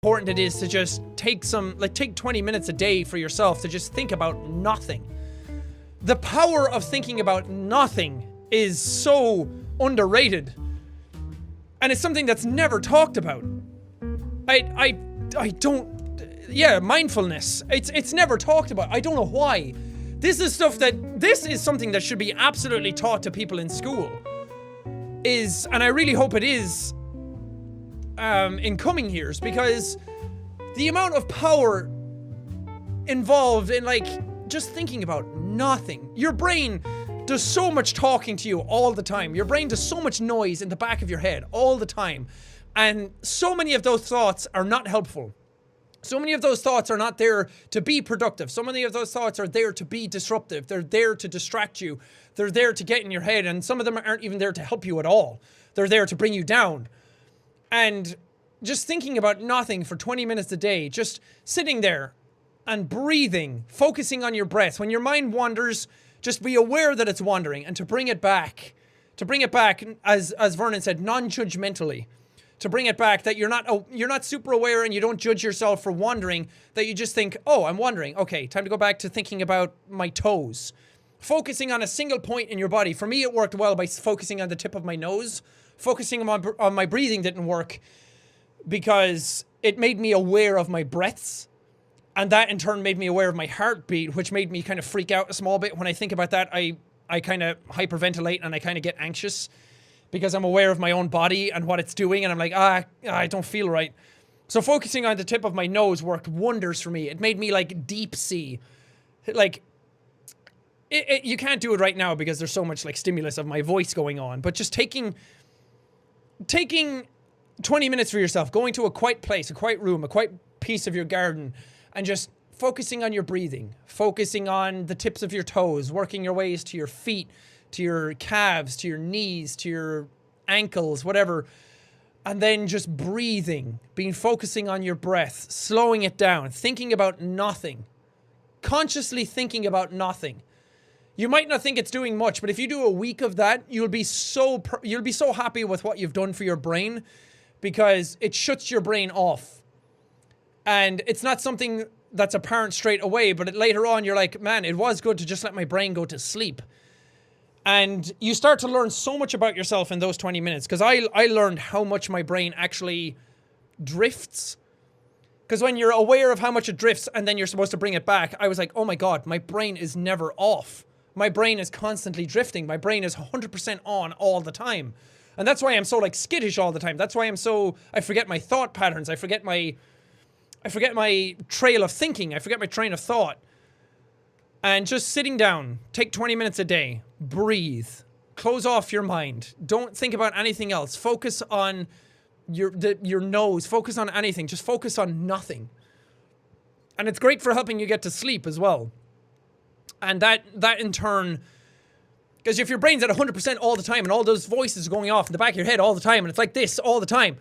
important it is to just take 20 minutes a day for yourself to just think about nothing. The power of thinking about nothing is so underrated. And it's something that's never talked about. Mindfulness. It's never talked about. I don't know why. This is something that should be absolutely taught to people in school. And I really hope it is in coming years, because the amount of power involved in just thinking about nothing. Your brain does so much talking to you all the time. Your brain does so much noise in the back of your head all the time. And so many of those thoughts are not helpful. So many of those thoughts are not there to be productive. So many of those thoughts are there to be disruptive. They're there to distract you. They're there to get in your head. And some of them aren't even there to help you at all. They're there to bring you down. And just thinking about nothing for 20 minutes a day, just sitting there and breathing, focusing on your breath. When your mind wanders, just be aware that it's wandering, and to bring it back, as Vernon said, non-judgmentally. To bring it back, that you're not super aware and you don't judge yourself for wandering, that you just think, oh, I'm wandering. Okay, time to go back to thinking about my toes. Focusing on a single point in your body. For me, it worked well by focusing on the tip of my nose. Focusing on my breathing didn't work because it made me aware of my breaths. And that in turn made me aware of my heartbeat, which made me kind of freak out a small bit. When I think about that, I kind of hyperventilate and I kind of get anxious because I'm aware of my own body and what it's doing. And I'm like, I don't feel right. So focusing on the tip of my nose worked wonders for me. It made me deep sea. You can't do it right now because there's so much stimulus of my voice going on. But just taking 20 minutes for yourself, going to a quiet place, a quiet room, a quiet piece of your garden, and just focusing on your breathing, focusing on the tips of your toes, working your ways to your feet, to your calves, to your knees, to your ankles, whatever. And then just breathing, focusing on your breath, slowing it down, thinking about nothing, consciously thinking about nothing. You might not think it's doing much, but if you do a week of that, you'll be so happy with what you've done for your brain, because it shuts your brain off. And it's not something that's apparent straight away, but later on you're like, man, it was good to just let my brain go to sleep. And you start to learn so much about yourself in those 20 minutes, because I learned how much my brain actually drifts. Because when you're aware of how much it drifts and then you're supposed to bring it back, I was like, oh my God, my brain is never off. My brain is constantly drifting. My brain is 100% on all the time. And that's why I'm so skittish all the time. That's why I forget my thought patterns. I forget my trail of thinking. I forget my train of thought. And just sitting down, take 20 minutes a day, breathe, close off your mind. Don't think about anything else. Focus on your nose. Focus on anything. Just focus on nothing. And it's great for helping you get to sleep as well. And that in turn, because if your brain's at 100% all the time and all those voices are going off in the back of your head all the time, and it's like this all the time,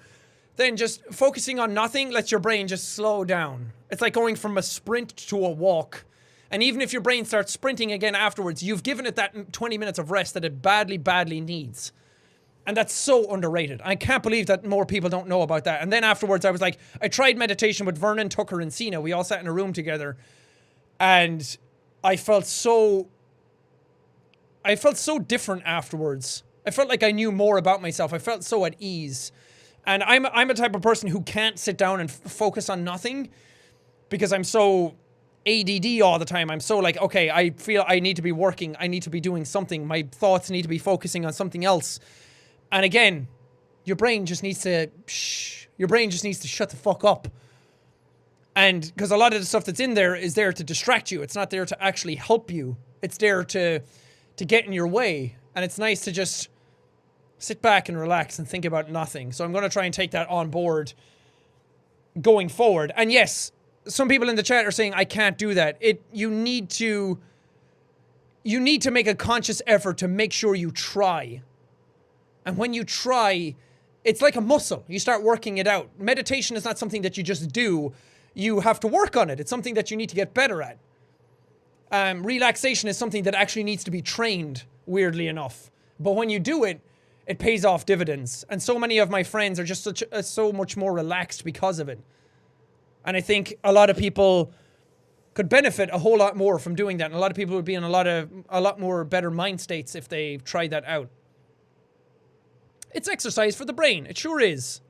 then just focusing on nothing lets your brain just slow down. It's like going from a sprint to a walk. And even if your brain starts sprinting again afterwards, you've given it that 20 minutes of rest that it badly, badly needs. And that's so underrated. I can't believe that more people don't know about that. And then afterwards, I was like, I tried meditation with Vernon, Tucker, and Sina. We all sat in a room together. And I felt so different afterwards. I felt like I knew more about myself. I felt so at ease. And I'm a type of person who can't sit down and focus on nothing because I'm so ADD all the time. I'm so okay, I feel I need to be working. I need to be doing something. My thoughts need to be focusing on something else. And again, your brain just needs to shut the fuck up. And because a lot of the stuff that's in there is there to distract you. It's not there to actually help you. It's there to get in your way. And it's nice to just sit back and relax and think about nothing. So I'm going to try and take that on board going forward. And yes, some people in the chat are saying I can't do that. You need to make a conscious effort to make sure you try. And when you try, it's like a muscle. You start working it out. Meditation is not something that you just do. You have to work on it. It's something that you need to get better at. Relaxation is something that actually needs to be trained, weirdly enough. But when you do it, it pays off dividends. And so many of my friends are just so much more relaxed because of it. And I think a lot of people could benefit a whole lot more from doing that. And a lot of people would be in a lot more better mind states if they tried that out. It's exercise for the brain. It sure is.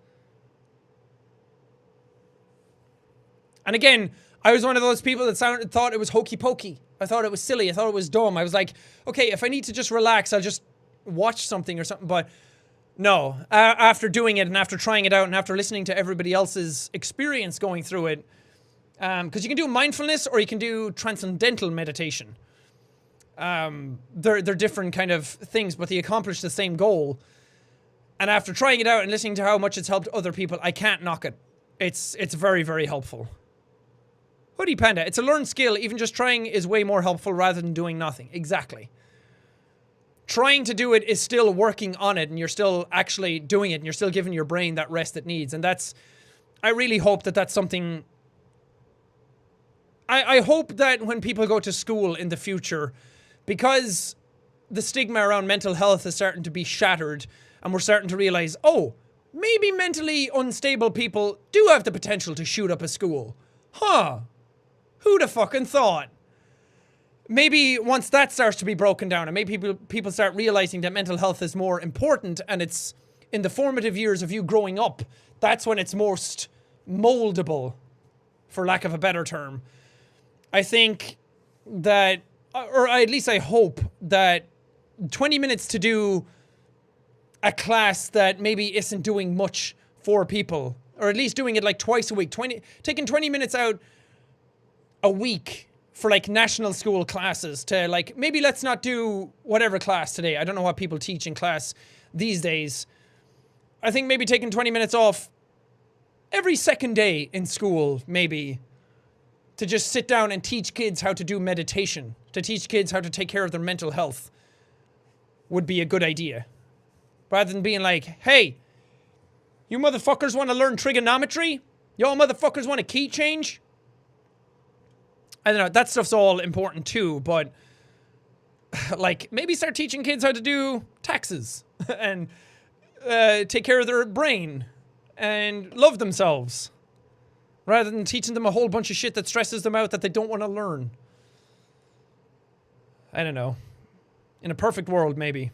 And again, I was one of those people that thought it was hokey pokey. I thought it was silly. I thought it was dumb. I was like, okay, if I need to just relax, I'll just watch something or something. But no, after doing it and after trying it out and after listening to everybody else's experience going through it, because you can do mindfulness or you can do transcendental meditation. They're different kind of things, but they accomplish the same goal. And after trying it out and listening to how much it's helped other people, I can't knock it. It's very, very helpful. Hoodie Panda, it's a learned skill. Even just trying is way more helpful rather than doing nothing. Exactly. Trying to do it is still working on it, and you're still actually doing it, and you're still giving your brain that rest it needs. And I really hope that that's something. I hope that when people go to school in the future, because the stigma around mental health is starting to be shattered, and we're starting to realize, oh, maybe mentally unstable people do have the potential to shoot up a school. Huh. Who'da fucking thought? Maybe once that starts to be broken down and maybe people start realizing that mental health is more important and it's in the formative years of you growing up, that's when it's most moldable, for lack of a better term. I think that, or at least I hope that 20 minutes to do a class that maybe isn't doing much for people, or at least doing it like twice a week, taking 20 minutes out a week for like national school classes to like, maybe let's not do whatever class today. I don't know what people teach in class these days. I think maybe taking 20 minutes off every second day in school, maybe, to just sit down and teach kids how to do meditation, to teach kids how to take care of their mental health would be a good idea. Rather than being like, hey, you motherfuckers want to learn trigonometry? Y'all motherfuckers want a key change? I don't know, that stuff's all important too, but like maybe start teaching kids how to do taxes and take care of their brain and love themselves rather than teaching them a whole bunch of shit that stresses them out that they don't want to learn. I don't know. In a perfect world, maybe.